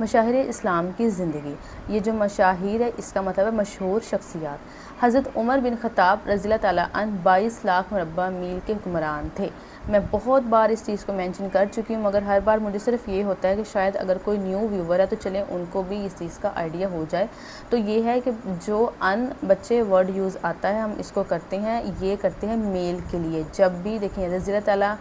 مشاہیر اسلام کی زندگی۔ یہ جو مشاہیر ہے اس کا مطلب ہے مشہور شخصیات۔ حضرت عمر بن خطاب رضی اللہ تعالیٰ عنہ 22 لاکھ مربع میل کے حکمران تھے۔ میں بہت بار اس چیز کو مینشن کر چکی ہوں، مگر ہر بار مجھے صرف یہ ہوتا ہے کہ شاید اگر کوئی نیو ویور ہے تو چلیں ان کو بھی اس چیز کا آئیڈیا ہو جائے۔ تو یہ ہے کہ جو بچے ورڈ یوز آتا ہے ہم اس کو کرتے ہیں، یہ کرتے ہیں میل کے لیے۔ جب بھی دیکھیں رضی اللہ تعالیٰ،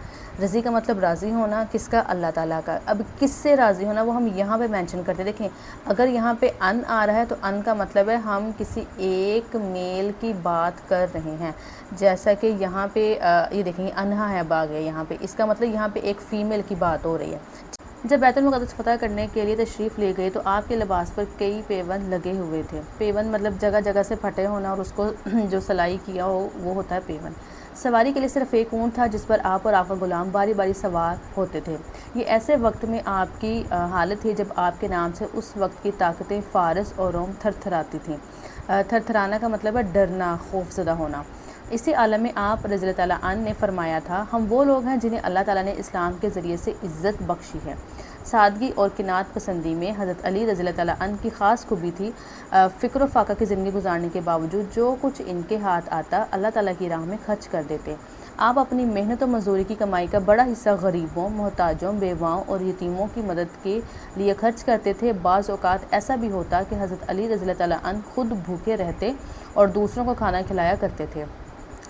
رضی کا مطلب راضی ہونا، کس کا؟ اللہ تعالیٰ کا۔ اب کس سے راضی ہونا وہ ہم یہاں پہ مینشن کرتے ہیں۔ دیکھیں اگر یہاں پہ ان آ رہا ہے تو ان کا مطلب ہے ہم کسی ایک میل کی بات کر رہے ہیں، جیسا کہ یہاں پہ یہ دیکھیں انہا ہے باغ ہے، یہاں پہ اس کا مطلب یہاں پہ ایک فیمیل کی بات ہو رہی ہے۔ جب بیت المقدس فتح کرنے کے لیے تشریف لے گئے تو آپ کے لباس پر کئی پیوند لگے ہوئے تھے۔ پیوند مطلب جگہ جگہ سے پھٹے ہونا، اور اس کو جو سلائی کیا ہو وہ ہوتا ہے پیوند۔ سواری کے لیے صرف ایک اونٹ تھا جس پر آپ اور آپ کا غلام باری باری سوار ہوتے تھے۔ یہ ایسے وقت میں آپ کی حالت تھی جب آپ کے نام سے اس وقت کی طاقتیں فارس اور روم تھر تھراتی تھیں۔ تھر تھرانا کا مطلب ہے ڈرنا، خوف زدہ ہونا۔ اسی عالم میں آپ رضی اللہ تعالیٰ عنہ نے فرمایا تھا، ہم وہ لوگ ہیں جنہیں اللہ تعالیٰ نے اسلام کے ذریعے سے عزت بخشی ہے۔ سادگی اور قناعت پسندی میں حضرت علی رضی اللہ تعالیٰ عنہ کی خاص خوبی تھی۔ فکر و فاقہ کی زندگی گزارنے کے باوجود جو کچھ ان کے ہاتھ آتا اللہ تعالیٰ کی راہ میں خرچ کر دیتے۔ آپ اپنی محنت و مزدوری کی کمائی کا بڑا حصہ غریبوں، محتاجوں، بیواؤں اور یتیموں کی مدد کے لیے خرچ کرتے تھے۔ بعض اوقات ایسا بھی ہوتا کہ حضرت علی رضی اللہ تعالیٰ عنہ خود بھوکے رہتے اور دوسروں کو کھانا کھلایا کرتے تھے۔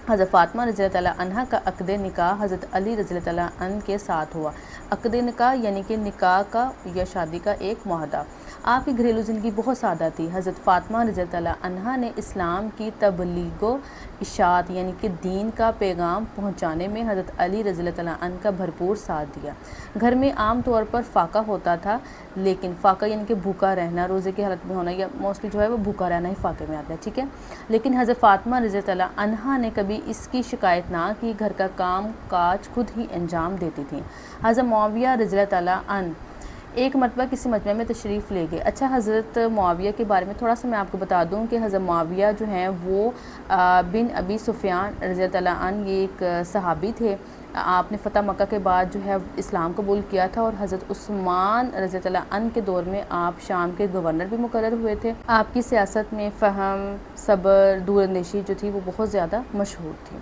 حضرت فاطمہ رضی اللہ تعالیٰ عنہ کا عقد نکاح حضرت علی رضی اللہ تعالیٰ عنہ کے ساتھ ہوا۔ عقد نکاح یعنی کہ نکاح کا یا شادی کا ایک معاہدہ۔ آپ کی گھریلو زندگی بہت سادہ تھی۔ حضرت فاطمہ رضی اللہ تعالیٰ عنہ نے اسلام کی تبلیغ و اشاعت یعنی کہ دین کا پیغام پہنچانے میں حضرت علی رضی اللہ تعالیٰ عنہ کا بھرپور ساتھ دیا۔ گھر میں عام طور پر فاقہ ہوتا تھا، لیکن فاقہ یعنی کہ بھوکا رہنا، روزے کی حالت میں ہونا، یا موسٹلی جو ہے وہ بھوکا رہنا ہی فاقے میں آتا ہے، ٹھیک ہے۔ لیکن حضرت فاطمہ رضی اللہ عنہا نے کبھی اس کی شکایت نہ کی، گھر کا کام کاج خود ہی انجام دیتی تھیں۔ حضرت معاویہ رضی اللہ تعالیٰ عنہ ایک مرتبہ کسی مجمع میں تشریف لے گئے۔ اچھا، حضرت معاویہ کے بارے میں تھوڑا سا میں آپ کو بتا دوں کہ حضرت معاویہ جو ہیں وہ بن ابی سفیان رضی اللہ تعالیٰ عنہ یہ ایک صحابی تھے۔ آپ نے فتح مکہ کے بعد جو ہے اسلام قبول کیا تھا، اور حضرت عثمان رضی اللہ عنہ کے دور میں آپ شام کے گورنر بھی مقرر ہوئے تھے۔ آپ کی سیاست میں فہم، صبر، دور اندیشی جو تھی وہ بہت زیادہ مشہور تھی۔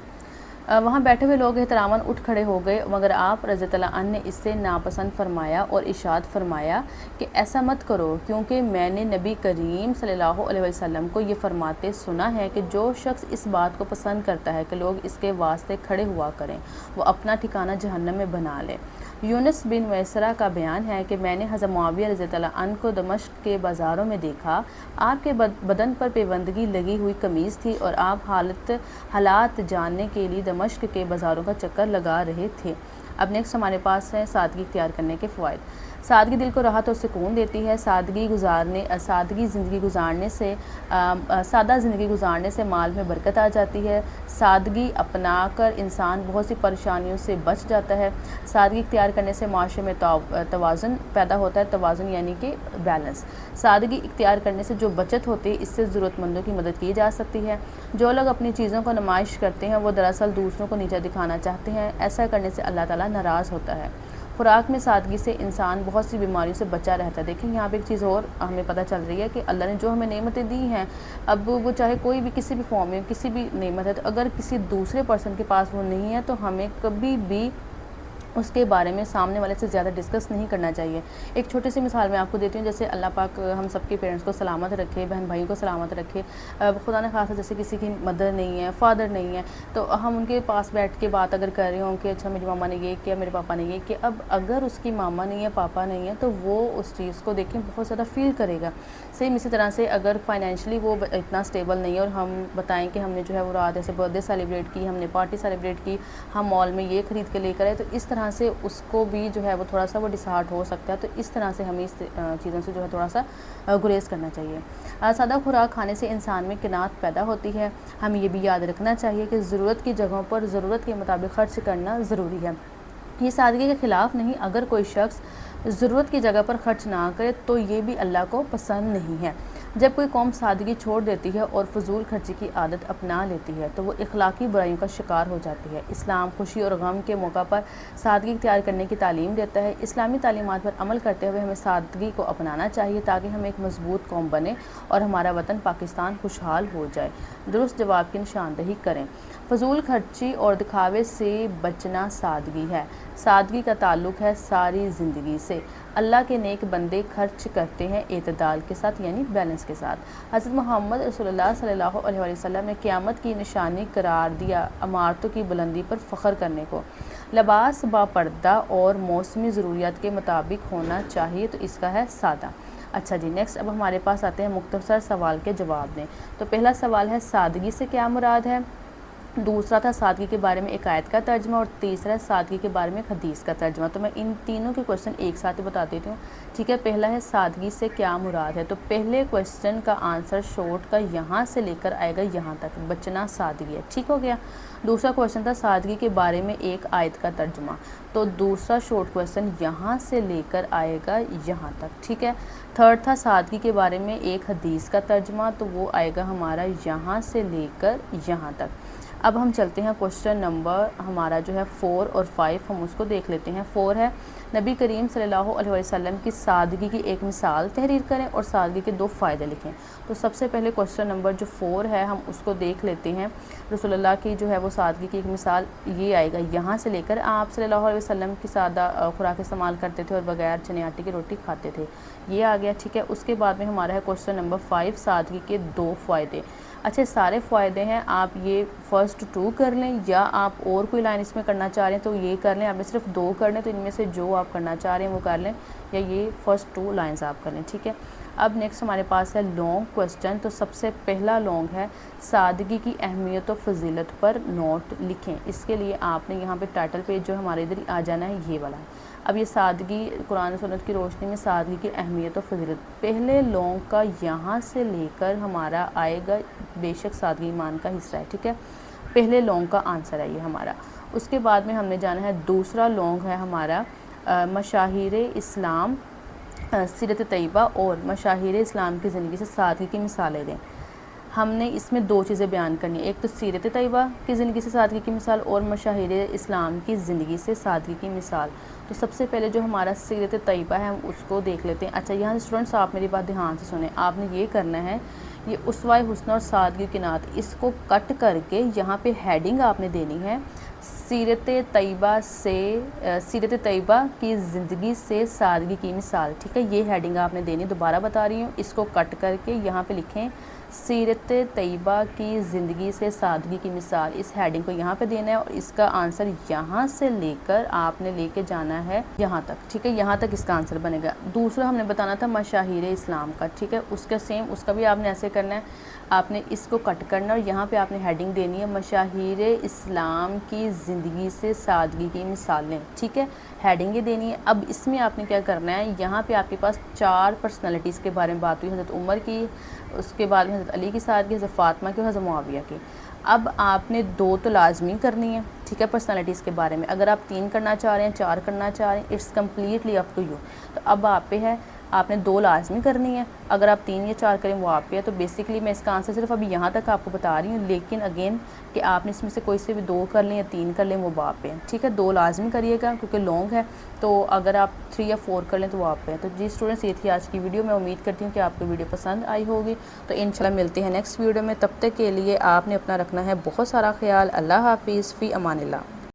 وہاں بیٹھے ہوئے لوگ احتراماً اٹھ کھڑے ہو گئے، مگر آپ رضی اللہ عنہ نے اس سے ناپسند فرمایا اور ارشاد فرمایا کہ ایسا مت کرو، کیونکہ میں نے نبی کریم صلی اللہ علیہ وسلم کو یہ فرماتے سنا ہے کہ جو شخص اس بات کو پسند کرتا ہے کہ لوگ اس کے واسطے کھڑے ہوا کریں، وہ اپنا ٹھکانہ جہنم میں بنا لے۔ یونس بن ویسرہ کا بیان ہے کہ میں نے حضرت معاویہ رضی اللہ عنہ کو دمشق کے بازاروں میں دیکھا۔ آپ کے بدن پر پیوندگی لگی ہوئی قمیض تھی اور آپ حالات جاننے کے لیے دمشق کے بازاروں کا چکر لگا رہے تھے۔ اب نیکسٹ ہمارے پاس ہے سادگی اختیار کرنے کے فوائد۔ سادگی دل کو راحت اور سکون دیتی ہے۔ سادہ زندگی گزارنے سے مال میں برکت آ جاتی ہے۔ سادگی اپنا کر انسان بہت سی پریشانیوں سے بچ جاتا ہے۔ سادگی اختیار کرنے سے معاشرے میں توازن پیدا ہوتا ہے۔ توازن یعنی کہ بیلنس۔ سادگی اختیار کرنے سے جو بچت ہوتی ہے اس سے ضرورت مندوں کی مدد کی جا سکتی ہے۔ جو لوگ اپنی چیزوں کو نمائش کرتے ہیں وہ دراصل دوسروں کو نیچا دکھانا چاہتے ہیں۔ ایسا کرنے سے اللہ تعالیٰ ناراض ہوتا ہے۔ خوراک میں سادگی سے انسان بہت سی بیماریوں سے بچا رہتا ہے۔ دیکھیں یہاں پہ ایک چیز اور ہمیں پتہ چل رہی ہے کہ اللہ نے جو ہمیں نعمتیں دی ہیں، اب وہ چاہے کوئی بھی کسی بھی فارم میں کسی بھی نعمت ہے، تو اگر کسی دوسرے پرسن کے پاس وہ نہیں ہے تو ہمیں کبھی بھی اس کے بارے میں سامنے والے سے زیادہ ڈسکس نہیں کرنا چاہیے۔ ایک چھوٹی سی مثال میں آپ کو دیتی ہوں، جیسے اللہ پاک ہم سب کے پیرنٹس کو سلامت رکھے، بہن بھائیوں کو سلامت رکھے۔ خدا نے خاصا جیسے کسی کی مدر نہیں ہے، فادر نہیں ہے، تو ہم ان کے پاس بیٹھ کے بات اگر کر رہے ہوں کہ اچھا میری ماما نے یہ کیا، میرے پاپا نے یہ کیا، اب اگر اس کی ماما نہیں ہے، پاپا نہیں ہے، تو وہ اس چیز کو دیکھیں بہت زیادہ فیل کرے گا۔ سیم اسی طرح سے اگر فائنینشلی وہ اتنا اسٹیبل نہیں ہے اور ہم بتائیں کہ ہم نے جو ہے وہ رات ایسے برتھ ڈے سیلیبریٹ کی، ہم نے پارٹی سیلیبریٹ کی، ہم مال میں یہ خرید کے لے کر آئے، تو اس طرح سے اس کو بھی جو ہے وہ تھوڑا سا وہ ڈسہارٹ ہو سکتا ہے۔ تو اس طرح سے ہمیں اس چیزوں سے جو ہے تھوڑا سا گریز کرنا چاہیے۔ سادہ خوراک کھانے سے انسان میں قناعت پیدا ہوتی ہے۔ ہمیں یہ بھی یاد رکھنا چاہیے کہ ضرورت کی جگہوں پر ضرورت کے مطابق خرچ کرنا ضروری ہے۔ یہ سادگی کے خلاف نہیں، اگر کوئی شخص ضرورت کی جگہ پر خرچ نہ کرے تو یہ بھی اللہ کو پسند نہیں ہے۔ جب کوئی قوم سادگی چھوڑ دیتی ہے اور فضول خرچی کی عادت اپنا لیتی ہے تو وہ اخلاقی برائیوں کا شکار ہو جاتی ہے۔ اسلام خوشی اور غم کے موقع پر سادگی اختیار کرنے کی تعلیم دیتا ہے۔ اسلامی تعلیمات پر عمل کرتے ہوئے ہمیں سادگی کو اپنانا چاہیے تاکہ ہم ایک مضبوط قوم بنیں اور ہمارا وطن پاکستان خوشحال ہو جائے۔ درست جواب کی نشاندہی کریں۔ فضول خرچی اور دکھاوے سے بچنا سادگی ہے۔ سادگی کا تعلق ہے ساری زندگی سے۔ اللہ کے نیک بندے خرچ کرتے ہیں اعتدال کے ساتھ، یعنی بیلنس کے ساتھ۔ حضرت محمد رسول اللہ صلی اللہ علیہ وسلم نے قیامت کی نشانی قرار دیا عمارتوں کی بلندی پر فخر کرنے کو۔ لباس باپردہ اور موسمی ضروریات کے مطابق ہونا چاہیے، تو اس کا ہے سادہ۔ اچھا جی، نیکسٹ اب ہمارے پاس آتے ہیں مختصر سوال کے جواب دیں۔ تو پہلا سوال ہے سادگی سے کیا مراد ہے؟ دوسرا تھا سادگی کے بارے میں ایک آیت کا ترجمہ، اور تیسرا سادگی کے بارے میں ایک حدیث کا ترجمہ۔ تو میں ان تینوں کے کوشچن ایک ساتھ بتا دیتی ہوں، ٹھیک ہے۔ پہلا ہے سادگی سے کیا مراد ہے، تو پہلے کوشچن کا آنسر شورٹ کا یہاں سے لے کر آئے گا یہاں تک، بچنا سادگی ہے، ٹھیک ہو گیا۔ دوسرا کوشچن تھا سادگی کے بارے میں ایک آیت کا ترجمہ، تو دوسرا شورٹ کوشچن یہاں سے لے کر آئے گا یہاں تک، ٹھیک ہے۔ تھرڈ تھا سادگی کے بارے میں ایک حدیث کا ترجمہ، تو وہ آئے گا ہمارا یہاں سے لے کر یہاں تک۔ اب ہم چلتے ہیں کوشچن نمبر ہمارا جو ہے 4 اور 5، ہم اس کو دیکھ لیتے ہیں۔ 4 ہے نبی کریم صلی اللہ علیہ وسلم کی سادگی کی ایک مثال تحریر کریں اور سادگی کے 2 فائدے لکھیں۔ تو سب سے پہلے کوشچن نمبر جو 4 ہے ہم اس کو دیکھ لیتے ہیں۔ رسول اللہ کی جو ہے وہ سادگی کی ایک مثال یہ آئے گا، یہاں سے لے کر آپ صلی اللہ علیہ وسلم کی سادہ خوراک استعمال کرتے تھے اور بغیر چنے آٹے کی روٹی کھاتے تھے، یہ آ گیا، ٹھیک ہے۔ اس کے بعد میں ہمارا ہے کوشچن نمبر 5 سادگی کے 2 فائدے۔ اچھا، سارے فائدے ہیں، آپ یہ فرسٹ 2 کر لیں یا آپ اور کوئی لائن اس میں کرنا چاہ رہے ہیں تو یہ کر لیں۔ آپ نے صرف 2 کر لیں تو ان میں سے جو آپ کرنا چاہ رہے ہیں وہ کر لیں، یا یہ فرسٹ 2 لائنز آپ کر لیں، ٹھیک ہے۔ اب نیکسٹ ہمارے پاس ہے لانگ کوشچن۔ تو سب سے پہلا لانگ ہے سادگی کی اہمیت و فضیلت پر نوٹ لکھیں۔ اس کے لیے آپ نے یہاں پہ ٹائٹل پیج جو ہمارے ادھر آ جانا ہے، یہ والا ہے۔ اب یہ سادگی قرآن و سنت کی روشنی میں سادگی کی اہمیت و فضیلت، پہلے لانگ کا یہاں سے لے کر ہمارا آئے گا، بے شک سادگی ایمان کا حصہ ہے، ٹھیک ہے۔ پہلے لانگ کا آنسر ہے یہ ہمارا۔ اس کے بعد میں ہم نے جانا ہے دوسرا لانگ ہے ہمارا مشاہیر اسلام سیرت طیبہ اور مشاہیر اسلام کی زندگی سے سادگی کی مثالیں دیں۔ ہم نے اس میں 2 چیزیں بیان کرنی ہیں، ایک تو سیرت طیبہ کی زندگی سے سادگی کی مثال اور مشاہیر اسلام کی زندگی سے سادگی کی مثال۔ تو سب سے پہلے جو ہمارا سیرت طیبہ ہے ہم اس کو دیکھ لیتے ہیں۔ اچھا، یہاں سے اسٹوڈنٹس آپ میری بات دھیان سے سنیں، آپ نے یہ کرنا ہے، یہ اسوہ حسن اور سادگی کی نعت، اس کو کٹ کر کے یہاں پہ ہیڈنگ آپ نے دینی ہے سیرت طیبہ کی زندگی سے سادگی کی مثال، ٹھیک ہے۔ یہ ہیڈنگ آپ نے دینی، دوبارہ بتا رہی ہوں، اس کو کٹ کر کے یہاں پہ لکھیں سیرت طیبہ کی زندگی سے سادگی کی مثال، اس ہیڈنگ کو یہاں پہ دینا ہے اور اس کا آنسر یہاں سے لے کر آپ نے لے کے جانا ہے یہاں تک، ٹھیک ہے۔ یہاں تک اس کا آنسر بنے گا۔ دوسرا ہم نے بتانا تھا مشاہیر اسلام کا، ٹھیک ہے، اس کا سیم، اس کا بھی آپ نے ایسے کرنا ہے، آپ نے اس کو کٹ کرنا اور یہاں پہ آپ نے ہیڈنگ دینی ہے مشاہیر اسلام کی زندگی سے سادگی کی مثالیں، ٹھیک ہے، ہیڈنگ یہ دینی ہے۔ اب اس میں آپ نے کیا کرنا ہے، یہاں پہ آپ کے پاس 4 پرسنالٹیز کے بارے میں بات ہوئی، حضرت عمر کی، اس کے بعد میں حضرت علی کی سادگی، حضرت فاطمہ کی اور حضرت معاویہ کی۔ اب آپ نے 2 تو لازمی کرنی ہے، ٹھیک ہے، پرسنالٹیز کے بارے میں۔ اگر آپ 3 کرنا چاہ رہے ہیں، 4 کرنا چاہ رہے ہیں، it's completely up to you. تو اب آپ پہ ہے، آپ نے 2 لازمی کرنی ہے، اگر آپ 3 یا 4 کریں وہ آپ پہ ہے۔ تو بیسکلی میں اس کا آنسر صرف ابھی یہاں تک آپ کو بتا رہی ہوں، لیکن اگین کہ آپ نے اس میں سے کوئی سے بھی 2 کر لیں یا 3 کر لیں وہ آپ پہ ہے، ٹھیک ہے۔ 2 لازمی کریے گا کیونکہ لانگ ہے، تو اگر آپ 3 یا 4 کر لیں تو وہ آپ پہ ہے۔ تو جی اسٹوڈنٹس، یہ تھی آج کی ویڈیو، میں امید کرتی ہوں کہ آپ کو ویڈیو پسند آئی ہوگی۔ تو انشاءاللہ ملتے ہیں نیکسٹ ویڈیو میں، تب تک کے لیے آپ نے اپنا رکھنا ہے بہت سارا خیال۔ اللہ حافظ، فی امان اللہ۔